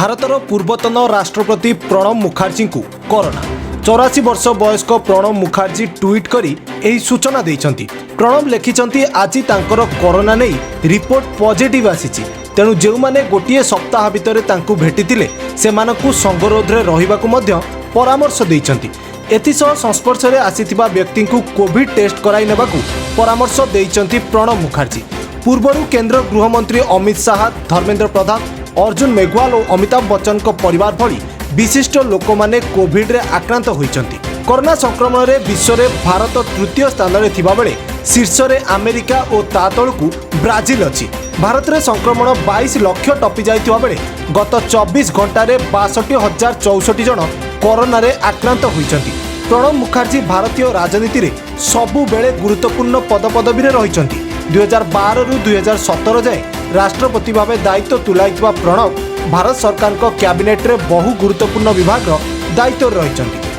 भारतर पूर्वतन राष्ट्रपति प्रणब मुखर्जी को कोरोना 84 वर्ष वयस्क प्रणब मुखर्जी ट्वीट करी एही सूचना देइछंती। प्रणब लिखिछंती आज तांकर कोरोना नहीं रिपोर्ट पॉजिटिव आसीछि, तेणु जो माने गोटिए सप्ताह भितर तांकु भेटिथिले सेमानकु संगरोधरे रहिबाकु मध्य परामर्श देइछंती। एथिसह संस्पर्शरे आसीथिबा व्यक्तिंकु कोविड टेस्ट कराई नेबाकु परामर्श देइछंती प्रणब मुखर्जी। पूर्वरु केंद्र गृहमंत्री अमित शाह, धर्मेंद्र प्रधान, अर्जुन मेघवाल और अमिताभ बच्चन को परिवार भली विशिष्ट लोक माने कोविड रे आक्रांत होइछंती। कोरोना संक्रमण रे विश्व रे भारत तृतीय स्थान रे थिबा बेले शीर्ष रे अमेरिका और ता तळकु ब्राजिल अछि। भारत रे संक्रमण 22 लाख टपी जाइथिबा बेले गत 24 घंटा रे 62,064 जन कोरोना रे आक्रांत होइछंती। प्रणब मुखर्जी भारतीय राजनीति रे सबु बेले गुरुत्वपूर्ण पदपदवी रे रहिछंती। 2012 रु 2017 जाए राष्ट्रपति भाव दायित्व तुलाइथिबा प्रणब भारत सरकार कैबिनेट रे बहु गुरुत्वपूर्ण विभाग दायित्व रहिछंती।